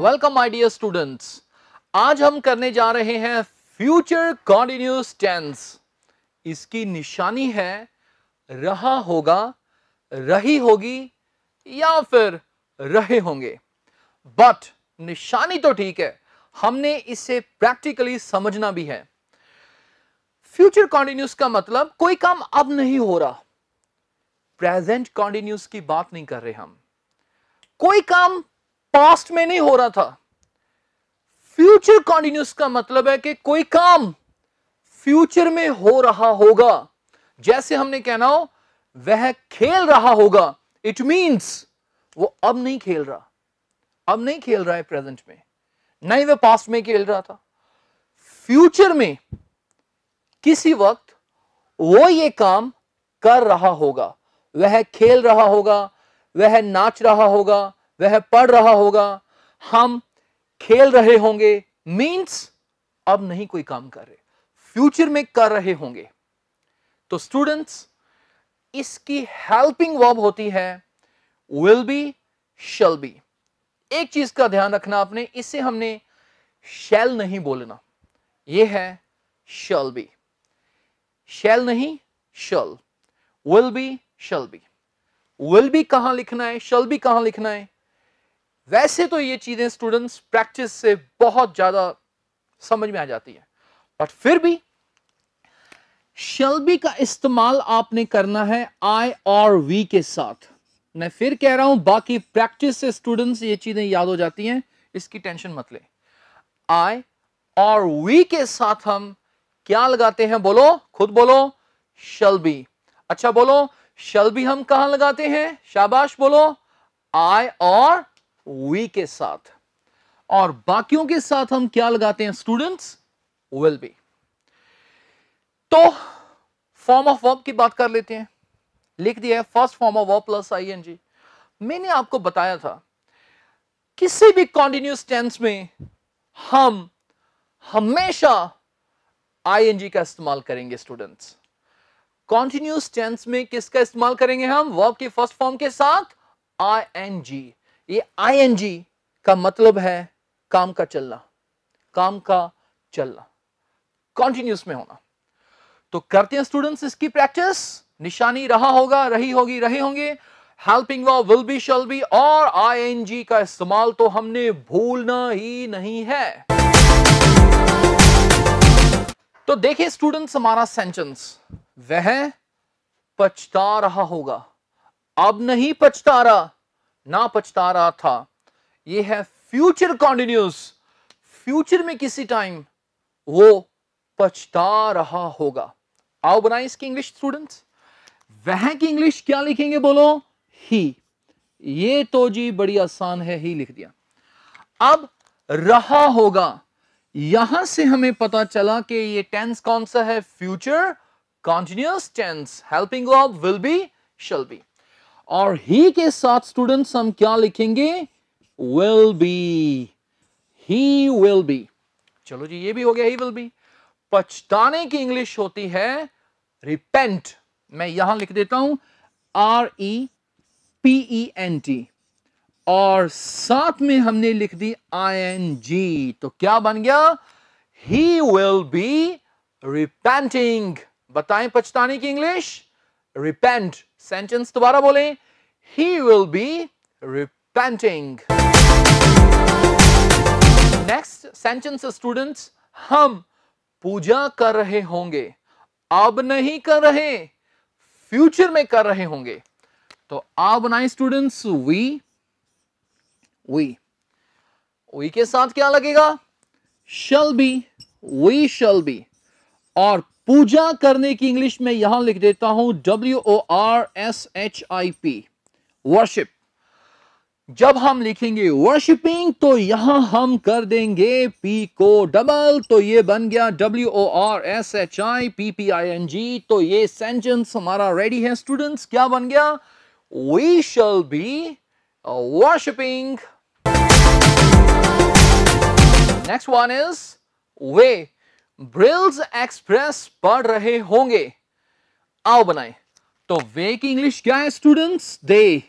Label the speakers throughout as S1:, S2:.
S1: Welcome my dear students. आज हम करने जा रहे हैं फ्यूचर कॉन्टिन्यूअस टेंस। इसकी निशानी है रहा होगा, रही होगी या फिर रहे होंगे। बट निशानी तो ठीक है, हमने इसे प्रैक्टिकली समझना भी है। फ्यूचर कॉन्टिन्यूअस का मतलब कोई काम अब नहीं हो रहा। प्रेजेंट कॉन्टिन्यूअस की बात नहीं कर रहे हम। कोई काम पास्ट में नहीं हो रहा था। फ्यूचर कॉन्टिन्यूअस का मतलब है कि कोई काम फ्यूचर में हो रहा होगा। जैसे हमने कहना हो वह खेल रहा होगा, इट मींस वो अब नहीं खेल रहा। अब नहीं खेल रहा है प्रेजेंट में, नहीं वह पास्ट में खेल रहा था। फ्यूचर में किसी वक्त वो ये काम कर रहा होगा। वह खेल रहा होगा, वह नाच रहा होगा, वह पढ़ रहा होगा, हम खेल रहे होंगे। मींस अब नहीं कोई काम कर रहे, फ्यूचर में कर रहे होंगे। तो स्टूडेंट्स, इसकी हेल्पिंग वर्ब होती है विल बी, शैल बी। एक चीज का ध्यान रखना आपने, इससे हमने शैल नहीं बोलना। यह है शैल बी। शैल नहीं, shall. Will be, shall be. Will be कहां लिखना है, शैल बी कहां लिखना है। वैसे तो ये चीजें स्टूडेंट्स प्रैक्टिस से बहुत ज्यादा समझ में आ जाती है, बट फिर भी शैल बी का इस्तेमाल आपने करना है आई और वी के साथ। मैं फिर कह रहा हूं, बाकी प्रैक्टिस से स्टूडेंट्स ये चीजें याद हो जाती हैं, इसकी टेंशन मत ले। आई और वी के साथ हम क्या लगाते हैं, बोलो, खुद बोलो, शैल बी। अच्छा बोलो, शैल बी हम कहां लगाते हैं, शाबाश बोलो, आई और वी के साथ। और बाकियों के साथ हम क्या लगाते हैं स्टूडेंट्स, विल बी। तो फॉर्म ऑफ वर्ब की बात कर लेते हैं। लिख दिया है first form of verb plus ING. मैंने आपको बताया था किसी भी कॉन्टिन्यूअस टेंस में हम हमेशा आईएनजी का इस्तेमाल करेंगे स्टूडेंट्स। कॉन्टिन्यूअस टेंस में किसका इस्तेमाल करेंगे हम, वर्ब की फर्स्ट फॉर्म के साथ आईएनजी। ये आईएनजी का मतलब है काम का चलना, काम का चलना, कॉन्टिन्यूअस में होना। तो करते हैं स्टूडेंट्स इसकी प्रैक्टिस। निशानी रहा होगा, रही होगी, रहे होंगे। Helping verb will be, shall be और आईएनजी का इस्तेमाल तो हमने भूलना ही नहीं है। तो देखिए स्टूडेंट्स, हमारा सेंटेंस, वह पछता रहा होगा। अब नहीं पछता रहा, ना पछता रहा था। यह है फ्यूचर कॉन्टिन्यूअस। फ्यूचर में किसी टाइम वो पछता रहा होगा। आओ बनाए इसकी इंग्लिश स्टूडेंट्स। वह की इंग्लिश क्या लिखेंगे, बोलो, ही। ये तो जी बड़ी आसान है, ही लिख दिया। अब रहा होगा, यहां से हमें पता चला कि ये टेंस कौन सा है, future continuous tense. Helping verb will be, shall be. और ही के साथ स्टूडेंट्स हम क्या लिखेंगे, will be. He will be. चलो जी, ये भी हो गया, ही विल बी। पछताने की इंग्लिश होती है रिपेंट। मैं यहां लिख देता हूं REPENT, और साथ में हमने लिख दी ING। तो क्या बन गया, ही विल बी रिपेंटिंग। बताएं पछताने की इंग्लिश, रिपेंट। सेंटेंस दोबारा बोलें, he will be repenting. Next sentence students, हम पूजा कर रहे होंगे। अब नहीं कर रहे, फ्यूचर में कर रहे होंगे। तो आप बनाए स्टूडेंट्स we के साथ क्या लगेगा, shall be, we shall be। और पूजा करने की इंग्लिश में यहां लिख देता हूं WORSHIP, वर्शिप। जब हम लिखेंगे वर्शिपिंग तो यहां हम कर देंगे P को डबल, तो ये बन गया WORSHIPPING। तो ये सेंटेंस हमारा रेडी है स्टूडेंट्स। क्या बन गया, we shall be worshipping। Next one is वे ब्रिल्स एक्सप्रेस पढ़ रहे होंगे। आओ बनाए। तो वे की इंग्लिश क्या है स्टूडेंट्स, दे।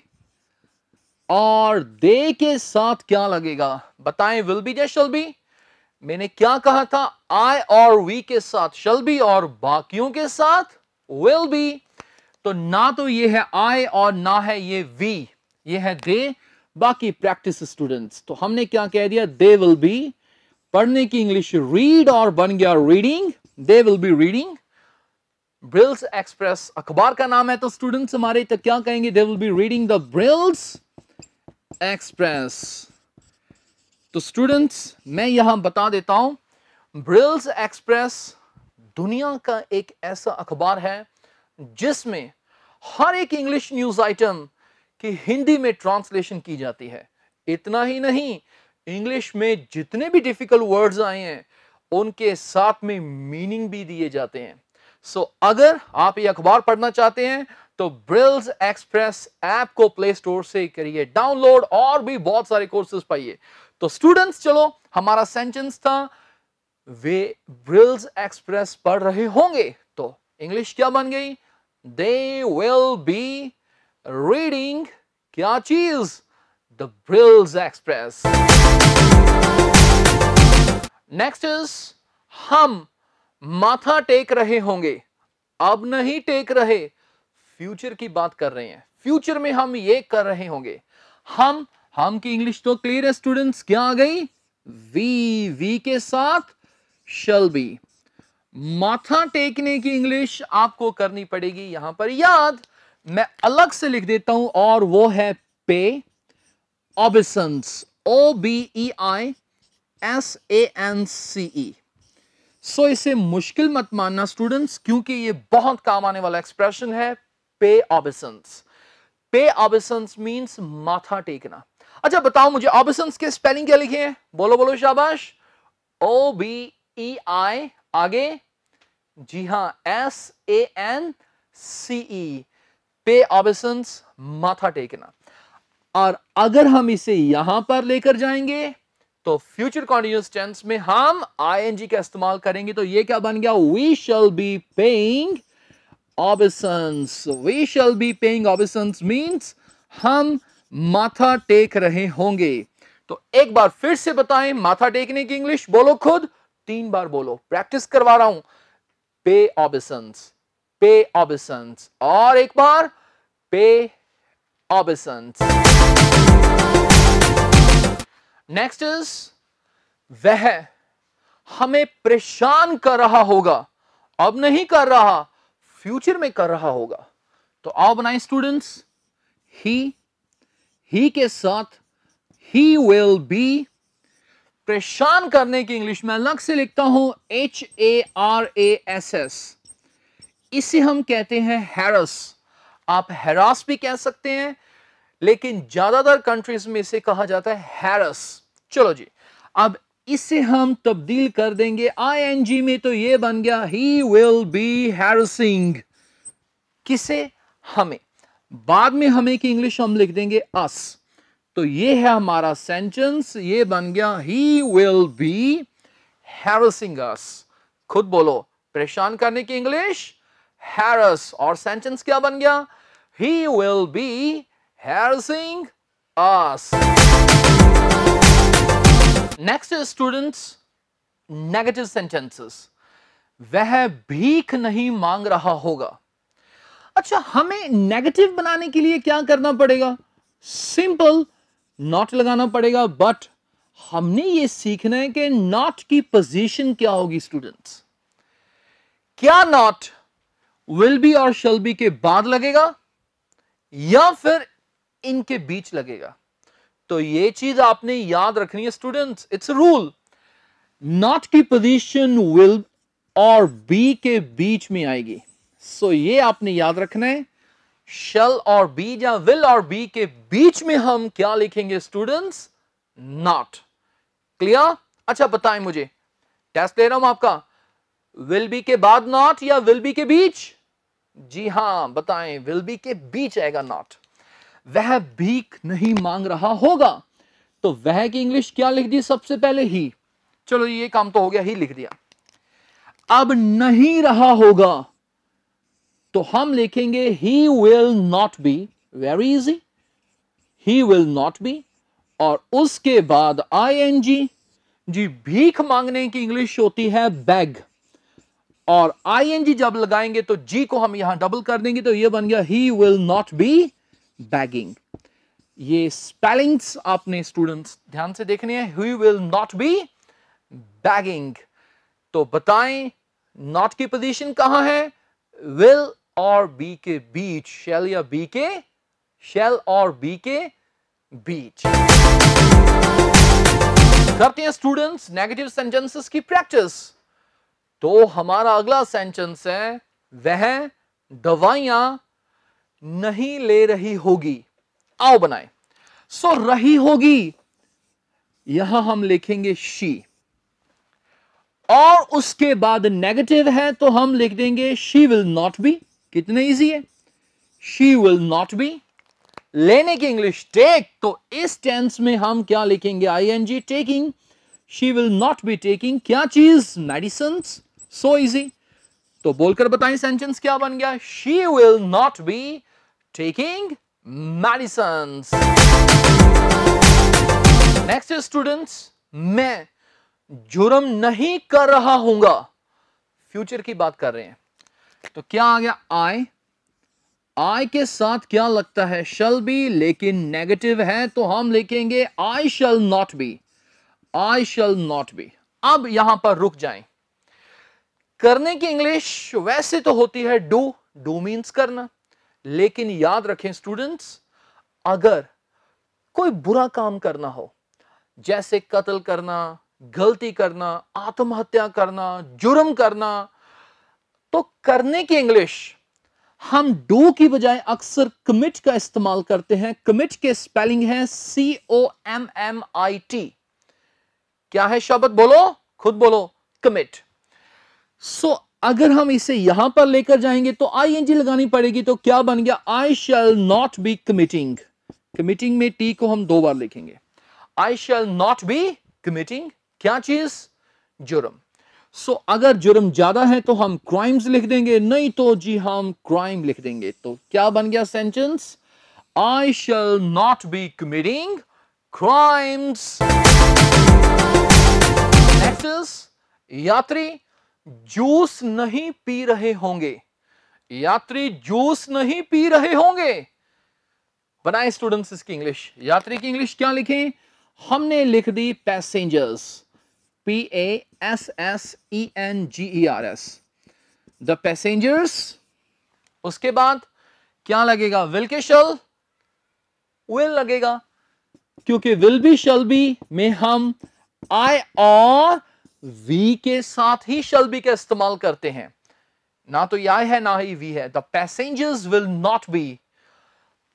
S1: और दे के साथ क्या लगेगा? बताएं, विल बी या शल बी? मैंने क्या कहा था? आई और वी के साथ शल बी और बाकियों के साथ विल बी। तो ना तो ये है आई और ना है ये वी, ये है दे। बाकी प्रैक्टिस स्टूडेंट्स, तो हमने क्या कह दिया? They will be. पढ़ने की इंग्लिश रीड और बन गया reading, they will be reading. Brills Express अखबार का नाम है, तो स्टूडेंट्स हमारे तो क्या कहेंगे? They will be reading the Brills Express. तो स्टूडेंट्स मैं यहां बता देता हूं, ब्रिल्स एक्सप्रेस दुनिया का एक ऐसा अखबार है जिसमें हर एक इंग्लिश न्यूज आइटम की हिंदी में ट्रांसलेशन की जाती है। इतना ही नहीं, इंग्लिश में जितने भी डिफिकल्ट वर्ड्स आए हैं उनके साथ में मीनिंग भी दिए जाते हैं। सो अगर आप ये अखबार पढ़ना चाहते हैं तो ब्रिल्स एक्सप्रेस ऐप को प्ले स्टोर से करिए डाउनलोड, और भी बहुत सारे कोर्सेज पाइए। तो स्टूडेंट्स चलो, हमारा सेंटेंस था वे ब्रिल्स एक्सप्रेस पढ़ रहे होंगे, तो इंग्लिश क्या बन गई? दे विल बी रीडिंग क्या चीज? The Brills Express. Next is हम माथा टेक रहे होंगे। अब नहीं टेक रहे, फ्यूचर की बात कर रहे हैं। फ्यूचर में हम ये कर रहे होंगे। हम की इंग्लिश तो क्लियर है स्टूडेंट्स, क्या आ गई? वी के साथ शल बी। माथा टेकने की इंग्लिश आपको करनी पड़ेगी यहां पर याद, मैं अलग से लिख देता हूं, और वो है पे ऑबिसेंस, OBEISANCE। सो इसे मुश्किल मत मानना स्टूडेंट्स, क्योंकि ये बहुत काम आने वाला एक्सप्रेशन है। पे ऑबिसेंस, पे ऑबिसेंस मींस माथा टेकना। अच्छा बताओ मुझे, ऑबिसेंस के स्पेलिंग क्या लिखे हैं? बोलो बोलो शाबाश। OBEI आगे, जी हां, SANCE, पे ऑबिसेंस, माथा टेकना। और अगर हम इसे यहां पर लेकर जाएंगे तो फ्यूचर कॉन्टिन्यूअस टेंस में हम आईएनजी का इस्तेमाल करेंगे, तो ये क्या बन गया? We shall be paying obeisance. We shall be paying obeisance means हम माथा टेक रहे होंगे। तो एक बार फिर से बताएं, माथा टेकने की इंग्लिश बोलो खुद, 3 बार बोलो, प्रैक्टिस करवा रहा हूं। पे ऑबिसेंस, पे ऑबिसेंस, और एक बार पे ऑबिसेंस। नेक्स्ट इज वह हमें परेशान कर रहा होगा। अब नहीं कर रहा, फ्यूचर में कर रहा होगा। तो आओ बनाएं स्टूडेंट्स, ही के साथ ही विल बी। परेशान करने की इंग्लिश में अलग से लिखता हूं, HARASS। इसे हम कहते हैं हैरस। आप हैरास भी कह सकते हैं, लेकिन ज्यादातर कंट्रीज में इसे कहा जाता है हैरस। चलो जी, अब इसे हम तब्दील कर देंगे आईएनजी में, तो ये बन गया ही विल बी हैरसिंग। किसे? हमें। बाद में हमें की इंग्लिश हम लिख देंगे अस। तो ये है हमारा सेंटेंस, ये बन गया ही विल बी हैरसिंग अस। खुद बोलो, परेशान करने की इंग्लिश हैरस, और सेंटेंस क्या बन गया? ही will B harassing us. Next is students, negative sentences. वह भीख नहीं मांग रहा होगा। अच्छा, हमें नेगेटिव बनाने के लिए क्या करना पड़ेगा? सिंपल, नॉट लगाना पड़ेगा, बट हमने ये सीखना है कि नॉट की पोजीशन क्या होगी स्टूडेंट्स। क्या नॉट विल बी और शैल बी के बाद लगेगा या फिर इनके बीच लगेगा? तो ये चीज आपने याद रखनी है स्टूडेंट्स, इट्स रूल। नॉट की पोजीशन विल और बी के बीच में आएगी। सो ये आपने याद रखना है, शैल और बी या विल और बी के बीच में हम क्या लिखेंगे स्टूडेंट्स? नॉट। क्लियर? अच्छा बताएं मुझे, टेस्ट ले रहा हूं आपका, विल बी के बाद नॉट या विल बी के बीच? जी हां, बताएं, विल बी के बीच आएगा नॉट। वह भीख नहीं मांग रहा होगा, तो वह की इंग्लिश क्या लिख दी सबसे पहले? ही। चलो ये काम तो हो गया, ही लिख दिया। अब नहीं रहा होगा तो हम लिखेंगे he will not be. Very easy, he will not be, और उसके बाद ing। जी, भीख मांगने की इंग्लिश होती है बैग, और ing जब लगाएंगे तो जी को हम यहां डबल कर देंगे, तो ये बन गया he will not be bagging. ये स्पेलिंग्स आपने स्टूडेंट्स ध्यान से देखने हैं, he will not be bagging. तो बताएं नॉट की पोजीशन कहां है, विल और बी के बीच, शैल या बी के, शैल और बी के बीच। करते हैं स्टूडेंट्स नेगेटिव सेंटेंसेस की प्रैक्टिस। तो हमारा अगला सेंटेंस है, वह दवाइयां नहीं ले रही होगी। आओ बनाएं। सो रही होगी, यहां हम लिखेंगे शी, और उसके बाद नेगेटिव है तो हम लिख देंगे शी विल नॉट बी। कितने इजी है, शी विल नॉट बी। लेने की इंग्लिश टेक, तो इस टेंस में हम क्या लिखेंगे, ing taking. She will not be taking क्या चीज, मेडिसिन। So easy. तो बोलकर बताएं सेंटेंस क्या बन गया, she will not be taking medicine. Next students, मैं जुर्म नहीं कर रहा हूंगा। फ्यूचर की बात कर रहे हैं, तो क्या आ गया, आई के साथ क्या लगता है, शल बी, लेकिन नेगेटिव है तो हम लिखेंगे I shall not be, I shall not be. अब यहां पर रुक जाएं। करने की इंग्लिश वैसे तो होती है डू मीन्स करना, लेकिन याद रखें स्टूडेंट्स, अगर कोई बुरा काम करना हो, जैसे कत्ल करना, गलती करना, आत्महत्या करना, जुर्म करना, तो करने की इंग्लिश हम डू की बजाय अक्सर कमिट का इस्तेमाल करते हैं। कमिट के स्पेलिंग है COMMIT। क्या है शब्द, बोलो, खुद बोलो, कमिट। सो अगर हम इसे यहां पर लेकर जाएंगे तो ing लगानी पड़ेगी, तो क्या बन गया, I shall not be committing. Committing में टी को हम 2 बार लिखेंगे। I shall not be committing क्या चीज, जुर्म। सो अगर जुर्म ज्यादा है तो हम क्राइम्स लिख देंगे, नहीं तो जी हम क्राइम लिख देंगे। तो क्या बन गया sentence, I shall not be committing crimes. Next is, यात्री जूस नहीं पी रहे होंगे। यात्री जूस नहीं पी रहे होंगे। बनाए स्टूडेंट्स इसकी इंग्लिश। यात्री की इंग्लिश क्या लिखें, हमने लिख दी पैसेंजर्स, PASSENGERS, द पैसेंजर्स। उसके बाद क्या लगेगा, विल के शल, विल लगेगा, क्योंकि विल बी शल बी में हम आई और वी के साथ ही शल बी का इस्तेमाल करते हैं, ना तो आई है ना ही वी है। The passengers will not be.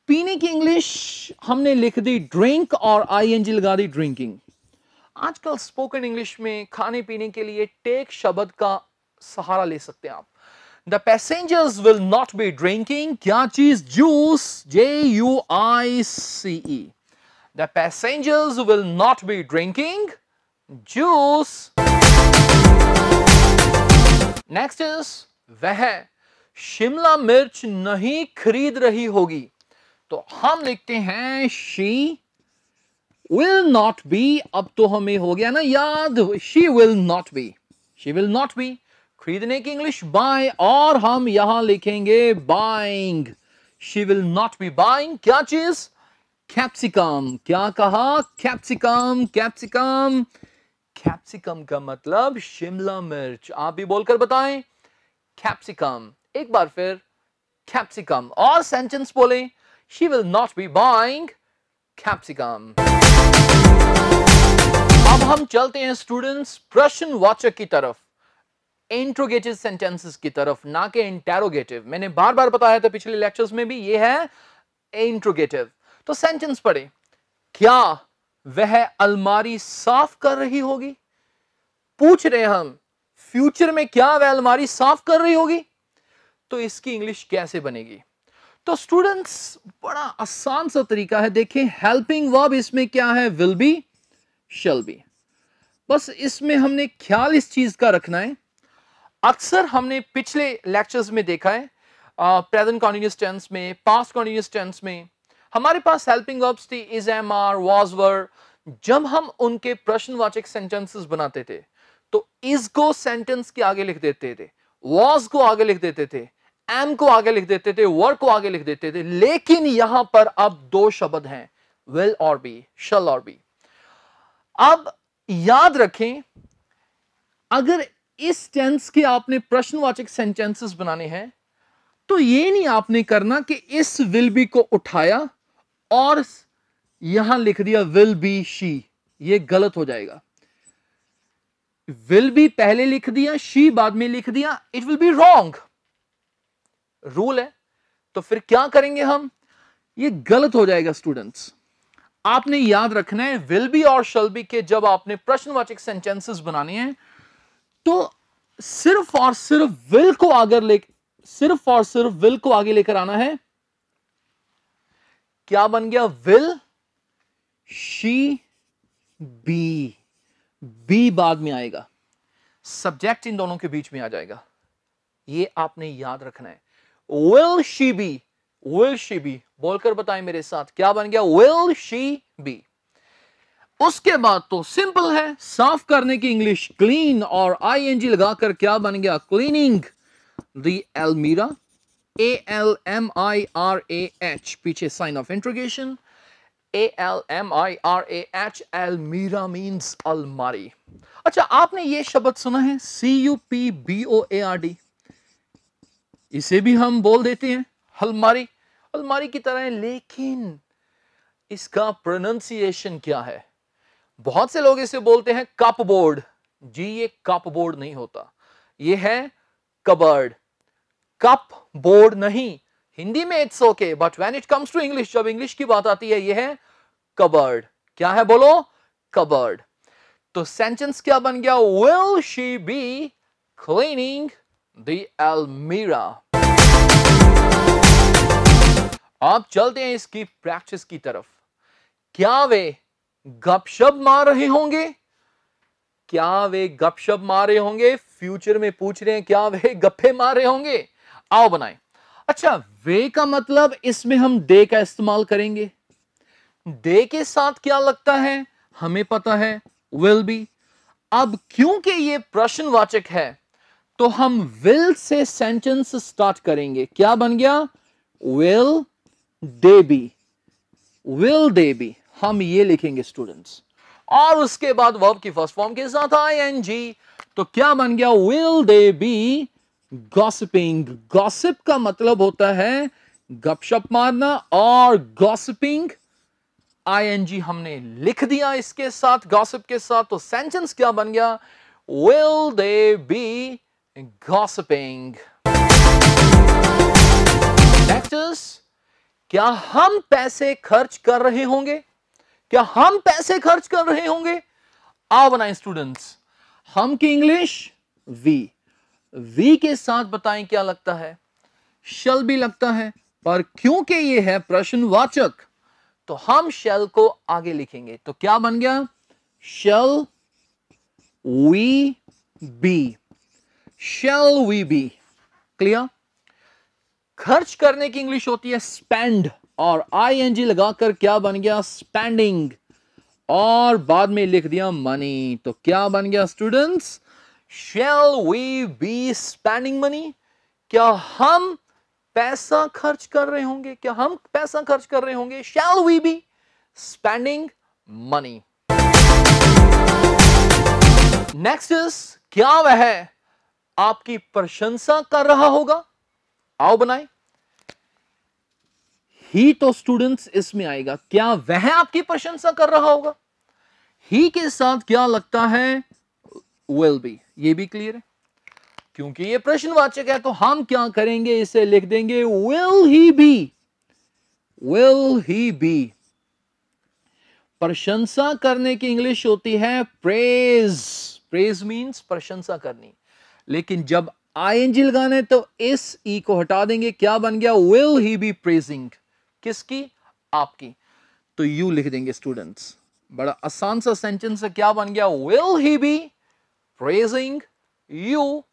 S1: पीने की इंग्लिश हमने लिख दी ड्रिंक और ing लगा दी ड्रिंकिंग। आजकल स्पोकन इंग्लिश में खाने पीने के लिए टेक शब्द का सहारा ले सकते हैं आप। The passengers will not be drinking क्या चीज, juice, JUICE। The passengers will not be drinking juice. Next is, वह शिमला मिर्च नहीं खरीद रही होगी। तो हम लिखते हैं शी विल नॉट बी। अब तो हमें हो गया ना याद, she will not be, she will not be. खरीदने की इंग्लिश बाय, और हम यहां लिखेंगे buying. She will not be buying क्या चीज, कैप्सिकम। क्या कहा, कैप्सिकम, कैप्सिकम। कैप्सिकम का मतलब शिमला मिर्च। आप भी बोलकर बताएं, कैप्सिकम। एक बार फिर, कैप्सिकम। और सेंटेंस बोलें, she will not be buying capsicum. अब हम चलते हैं स्टूडेंट्स प्रश्नवाचक की तरफ, इंट्रोगेटिव सेंटेंसेस की तरफ, ना कि इंटेरोगेटिव। मैंने बार बार बताया था पिछले लेक्चर्स में भी, ये है इंट्रोगेटिव। तो सेंटेंस पढ़े, क्या वह अलमारी साफ कर रही होगी। पूछ रहे हम फ्यूचर में क्या वह अलमारी साफ कर रही होगी, तो इसकी इंग्लिश कैसे बनेगी। तो स्टूडेंट्स बड़ा आसान सा तरीका है, देखें हेल्पिंग वर्ब इसमें क्या है, विल बी, शैल बी। बस इसमें हमने ख्याल इस चीज का रखना है, अक्सर हमने पिछले लेक्चर्स में देखा है प्रेजेंट कंटीन्यूअस टेंस में, पास्ट कंटीन्यूअस टेंस में हमारे पास हेल्पिंग वर्ब्स थी इज, एम, आर, वाज, वर। जब हम उनके प्रश्नवाचक सेंटेंसेस बनाते थे तो इज को सेंटेंस के आगे लिख देते थे, वाज को आगे लिख देते थे, एम को आगे लिख देते थे, वर को आगे लिख देते थे। लेकिन यहां पर अब दो शब्द हैं, विल और बी, शल और बी। अब याद रखें, अगर इस टेंस के आपने प्रश्नवाचक सेंटेंसेस बनाने हैं तो ये नहीं आपने करना कि इस विल बी को उठाया और यहां लिख दिया विल बी शी, ये गलत हो जाएगा। विल बी पहले लिख दिया, शी बाद में लिख दिया, it will be wrong. Rule है। तो फिर क्या करेंगे हम, ये गलत हो जाएगा स्टूडेंट्स। आपने याद रखना है विल बी और शल बी के जब आपने प्रश्नवाचक सेंटेंसेस बनाने हैं तो सिर्फ और सिर्फ विल को आगे लेकर आना है। क्या बन गया, विल शी बी, बी बाद में आएगा, सब्जेक्ट इन दोनों के बीच में आ जाएगा। ये आपने याद रखना है। Will she B, will she B बोलकर बताएं मेरे साथ, क्या बन गया, विल शी बी। उसके बाद तो सिंपल है, साफ करने की इंग्लिश क्लीन और आईएनजी लगाकर क्या बन गया, क्लीनिंग द एल्मीरा, ALMIRAH, पीछे sign of interrogation, ALMIRAH, almirah means अलमारी। अच्छा, आपने ये शब्द सुना है CUPBOARD, इसे भी हम बोल देते हैं अलमारी, अलमारी की तरह है, लेकिन इसका प्रोनाउंसिएशन क्या है। बहुत से लोग इसे बोलते हैं कप बोर्ड। जी, ये कप बोर्ड नहीं होता, ये है कबर्ड, कप बोर्ड नहीं। हिंदी में it's okay, but when it comes to English, जब इंग्लिश की बात आती है, ये है कबर्ड। क्या है बोलो, कबर्ड। तो सेंटेंस क्या बन गया, will she be cleaning the almirah. आप चलते हैं इसकी प्रैक्टिस की तरफ। क्या वे गपशप मार रहे होंगे, क्या वे गपशप मार रहे होंगे, फ्यूचर में पूछ रहे हैं क्या वे गप्पे मार रहे होंगे। आओ बनाएं। अच्छा, वे का मतलब इसमें हम दे का इस्तेमाल करेंगे। दे के साथ क्या लगता है, हमें पता है, विल बी। अब क्योंकि ये प्रश्नवाचक है तो हम विल से सेंटेंस स्टार्ट करेंगे। क्या बन गया, will they B, will they B, हम ये लिखेंगे स्टूडेंट्स। और उसके बाद वर्ब की फर्स्ट फॉर्म के साथ आईएनजी, तो क्या बन गया, will they B gossiping. Gossip का मतलब होता है गपशप मारना, और गॉसिपिंग आईएनजी हमने लिख दिया इसके साथ, गॉसिप के साथ। तो सेंटेंस क्या बन गया, will they B gossiping. Next is, क्या हम पैसे खर्च कर रहे होंगे, क्या हम पैसे खर्च कर रहे होंगे। आओ बनाएं स्टूडेंट्स। हम की इंग्लिश वी, वी के साथ बताएं क्या लगता है, शल भी लगता है, पर क्योंकि ये है प्रश्नवाचक तो हम शल को आगे लिखेंगे। तो क्या बन गया, shall we be, shall we be. Clear. खर्च करने की इंग्लिश होती है स्पेंड, और आईएनजी लगाकर क्या बन गया, स्पेंडिंग, और बाद में लिख दिया मनी। तो क्या बन गया students, shall we be spending money. क्या हम पैसा खर्च कर रहे होंगे, क्या हम पैसा खर्च कर रहे होंगे, shall we be spending money. Next is, क्या वह आपकी प्रशंसा कर रहा होगा। आओ बनाए। ही तो स्टूडेंट्स इसमें आएगा, क्या वह आपकी प्रशंसा कर रहा होगा। ही के साथ क्या लगता है, विल बी, ये भी क्लियर है। क्योंकि ये प्रश्नवाचक है तो हम क्या करेंगे, इसे लिख देंगे will he be, will he be. प्रशंसा करने की इंग्लिश होती है प्रेज, प्रेज मींस प्रशंसा करनी। लेकिन जब आईएनजी लगाना है तो इस ई को हटा देंगे, क्या बन गया, विल ही बी प्रेजिंग। किसकी, आपकी। तो यू लिख देंगे स्टूडेंट्स, बड़ा आसान सा सेंटेंस है। क्या बन गया, will he be praising you.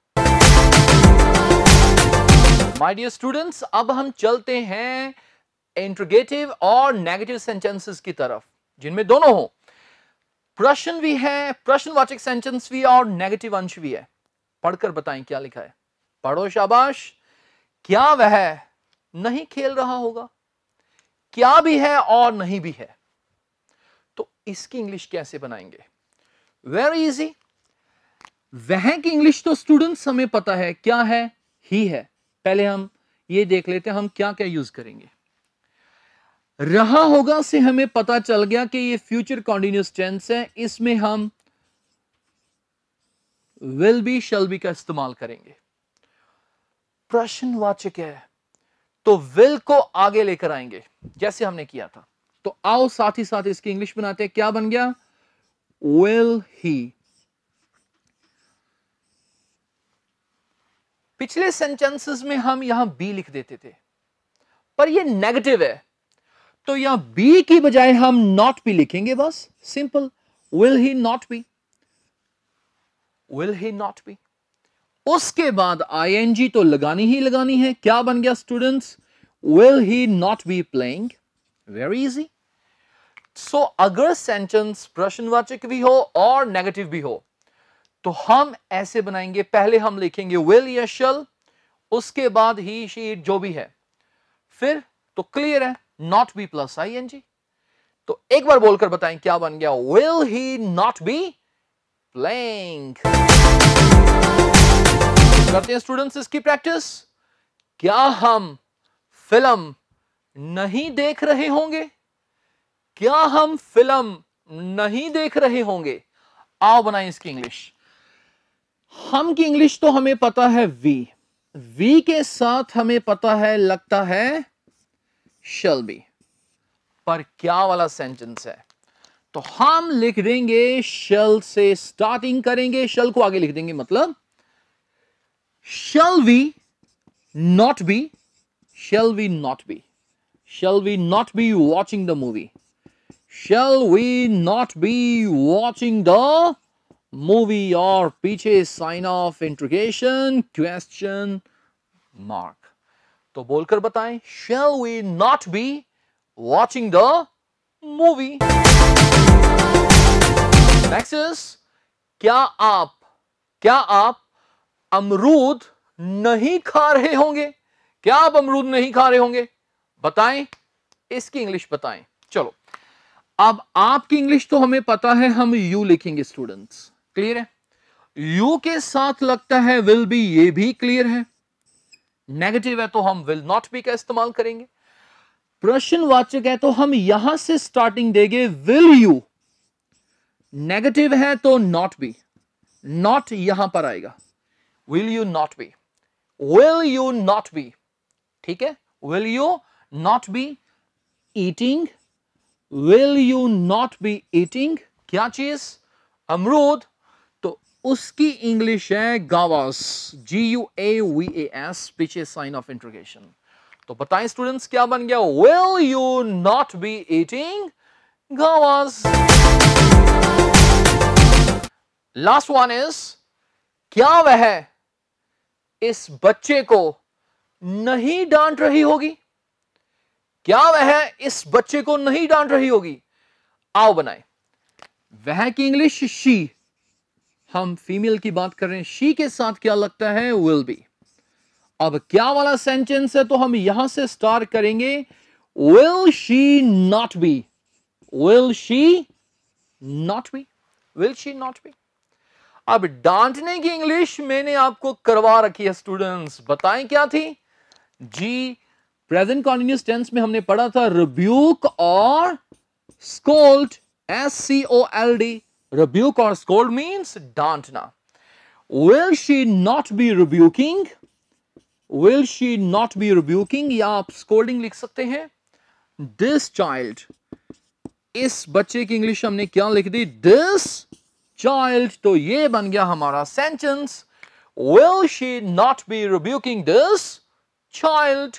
S1: My dear students, अब हम चलते हैं इंट्रोगेटिव और नेगेटिव सेंटेंसेस की तरफ, जिनमें दोनों हो, प्रश्न भी है, प्रश्नवाचक सेंटेंस भी और नेगेटिव अंश भी है। पढ़कर बताएं क्या लिखा है। पढ़ो शाबाश। क्या वह नहीं खेल रहा होगा? क्या भी है और नहीं भी है। तो इसकी इंग्लिश कैसे बनाएंगे? Very easy. वह की इंग्लिश तो स्टूडेंट्स हमें पता है क्या है, ही है। पहले हम ये देख लेते हैं हम क्या क्या यूज करेंगे। रहा होगा से हमें पता चल गया कि ये फ्यूचर कॉन्टिन्यूअस टेंस है, इसमें हम विल बी शैल बी का इस्तेमाल करेंगे। प्रश्नवाचक है तो विल को आगे लेकर आएंगे जैसे हमने किया था। तो आओ साथ ही साथ इसकी इंग्लिश बनाते हैं। क्या बन गया? विल ही। पिछले सेंटेंसेस में हम यहां बी लिख देते थे, पर ये नेगेटिव है तो यहां बी की बजाय हम नॉट बी लिखेंगे। बस simple, will he not B, will he not B. उसके बाद आईएनजी तो लगानी ही लगानी है। क्या बन गया students? Will he not be playing. Very easy. So अगर सेंटेंस प्रश्नवाचक भी हो और नेगेटिव भी हो तो हम ऐसे बनाएंगे, पहले हम लिखेंगे विल या शैल, उसके बाद ही शी इट जो भी है, फिर तो क्लियर है नॉट बी प्लस आईएनजी। तो एक बार बोलकर बताएं क्या बन गया? Will he not be playing. करते हैं स्टूडेंट्स इसकी प्रैक्टिस। क्या हम फिल्म नहीं देख रहे होंगे? क्या हम फिल्म नहीं देख रहे होंगे? आओ बनाएं इसकी इंग्लिश। हम की इंग्लिश तो हमें पता है वी के साथ हमें पता है लगता है शैल बी, पर क्या वाला सेंटेंस है? तो हम लिख देंगे शैल से स्टार्टिंग करेंगे, शैल को आगे लिख देंगे, मतलब shall we not be, shall we not be, shall we not be watching the movie, shall we not be watching the movie, और पीछे sign of interrogation question mark। तो बोलकर बताएं, shall we not be watching the movie। next is, क्या आप अमरूद नहीं खा रहे होंगे? क्या आप अमरूद नहीं खा रहे होंगे? बताएं, इसकी इंग्लिश बताएं। चलो, अब आपकी इंग्लिश तो हमें पता है, हम यू लिखेंगे स्टूडेंट्स। क्लियर है? यू के साथ लगता है विल बी, ये भी क्लियर है। नेगेटिव है तो हम विल नॉट बी का इस्तेमाल करेंगे। प्रश्नवाचक है तो हम यहां से स्टार्टिंग देंगे विल यू। नेगेटिव है तो नॉट बी, नॉट यहां पर आएगा। Will you not be? Will you not be? ठीक है? Will you not be eating? Will you not be eating? क्या चीज? अमरूद। तो उसकी इंग्लिश है गावास, GUAVAS, पीछे साइन ऑफ इंट्रोगेशन। तो बताएं स्टूडेंट्स क्या बन गया? Will you not be eating गावास? लास्ट वन इज, क्या वह इस बच्चे को नहीं डांट रही होगी? क्या वह इस बच्चे को नहीं डांट रही होगी? आओ बनाएं। वह की इंग्लिश शी, हम फीमेल की बात कर रहे हैं, शी के साथ क्या लगता है? Will be. अब क्या वाला सेंटेंस है तो हम यहां से स्टार्ट करेंगे, will she not B, will she not B, will she not be. अब डांटने की इंग्लिश मैंने आपको करवा रखी है स्टूडेंट्स, बताएं क्या थी? जी, प्रेजेंट कॉन्टिन्यूअस टेंस में हमने पढ़ा था रिब्यूक और स्कोल्ड, SCOLD। रिब्यूक और स्कोल्ड मींस डांटना। Will she not be rebuking, will she not be rebuking, या आप स्कोल्डिंग लिख सकते हैं। दिस चाइल्ड, इस बच्चे की इंग्लिश हमने क्या लिख दी? This child. तो ये बन गया हमारा sentence, will she not be rebuking this child.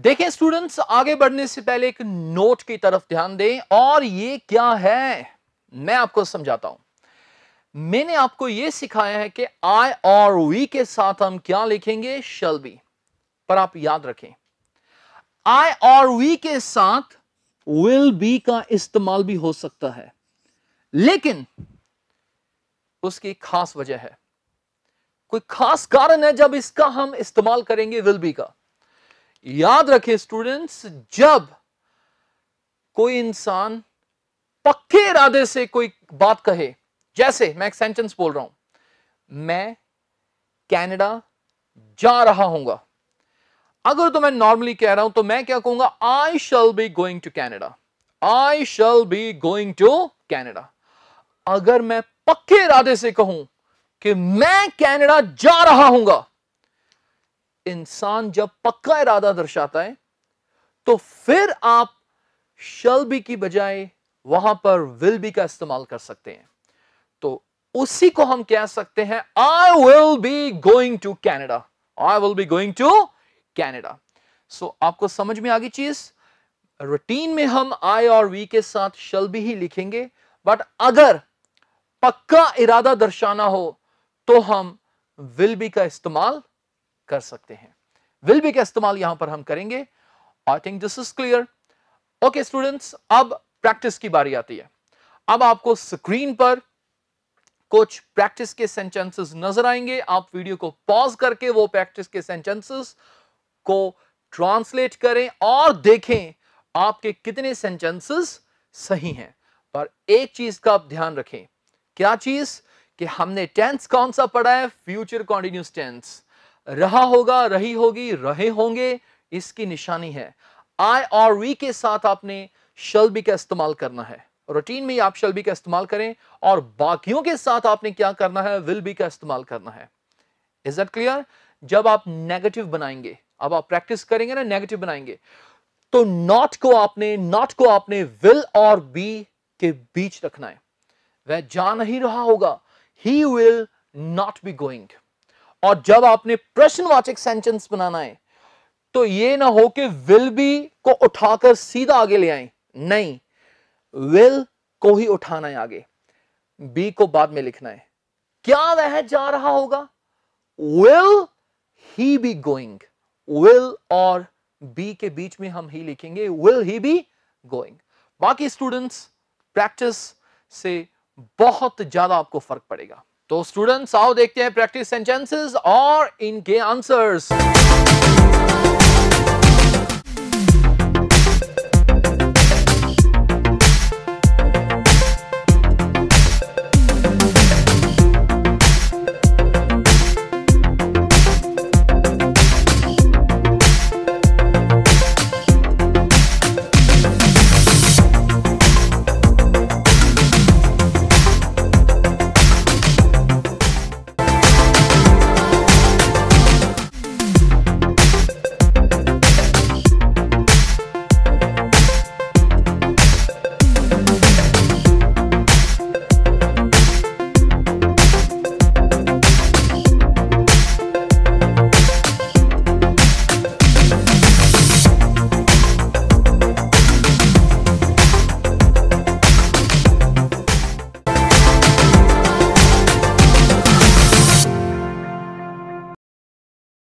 S1: देखें स्टूडेंट्स, आगे बढ़ने से पहले एक नोट की तरफ ध्यान दें, और ये क्या है मैं आपको समझाता हूं। मैंने आपको यह सिखाया है कि आई और वी के साथ हम क्या लिखेंगे? Shall be. पर आप याद रखें, आई और वी के साथ विल बी का इस्तेमाल भी हो सकता है, लेकिन उसकी एक खास वजह है, कोई खास कारण है जब इसका हम इस्तेमाल करेंगे विल बी का। याद रखें स्टूडेंट्स, जब कोई इंसान पक्के इरादे से कोई बात कहे, जैसे मैं एक सेंटेंस बोल रहा हूं, मैं कनाडा जा रहा हूंगा। अगर तो मैं नॉर्मली कह रहा हूं तो मैं क्या कहूंगा, I shall be going to Canada, I shall be going to Canada. अगर मैं पक्के इरादे से कहूं कि मैं कनाडा जा रहा हूंगा, इंसान जब पक्का इरादा दर्शाता है तो फिर आप शैल बी की बजाय वहां पर विल बी का इस्तेमाल कर सकते हैं। तो उसी को हम कह सकते हैं I will be going to Canada, I will be going to Canada. So आपको समझ में आ गई चीज। रूटीन में हम आई और वी के साथ शैल बी ही लिखेंगे, बट अगर पक्का इरादा दर्शाना हो तो हम विल बी का इस्तेमाल कर सकते हैं। विल बी का इस्तेमाल यहां पर हम करेंगे। I think this is clear. Okay students, अब प्रैक्टिस की बारी आती है। अब आपको स्क्रीन पर कुछ प्रैक्टिस के सेंटेंसेस नजर आएंगे। आप वीडियो को पॉज करके वो प्रैक्टिस के सेंटेंसेस को ट्रांसलेट करें और देखें आपके कितने सेंटेंसेस सही हैं। पर एक चीज का आप ध्यान रखें। क्या चीज? कि हमने टेंस कौन सा पढ़ा है? Future continuous tense. रहा होगा, रही होगी, रहे होंगे, इसकी निशानी है। आई और वी के साथ आपने शैल बी का इस्तेमाल करना है। रूटीन में आप शैल बी का इस्तेमाल करें और बाकियों के साथ आपने क्या करना है? विल बी का इस्तेमाल करना है। Is that clear? जब आप नेगेटिव बनाएंगे, अब आप प्रैक्टिस करेंगे ना, नेगेटिव बनाएंगे, तो नॉट को आपने विल और बी के बीच रखना है। वह जा नहीं रहा होगा, he will not be going. और जब आपने प्रश्नवाचक सेंटेंस बनाना है तो यह ना हो कि विल बी को उठाकर सीधा आगे ले आए, नहीं, विल को ही उठाना है आगे, बी को बाद में लिखना है। क्या वह जा रहा होगा? Will he be going. Will और बी के बीच में हम ही लिखेंगे, विल ही बी गोइंग। बाकी स्टूडेंट्स, प्रैक्टिस से बहुत ज्यादा आपको फर्क पड़ेगा। तो स्टूडेंट्स आओ देखते हैं प्रैक्टिस सेंटेंसेस और इनके आंसर्स।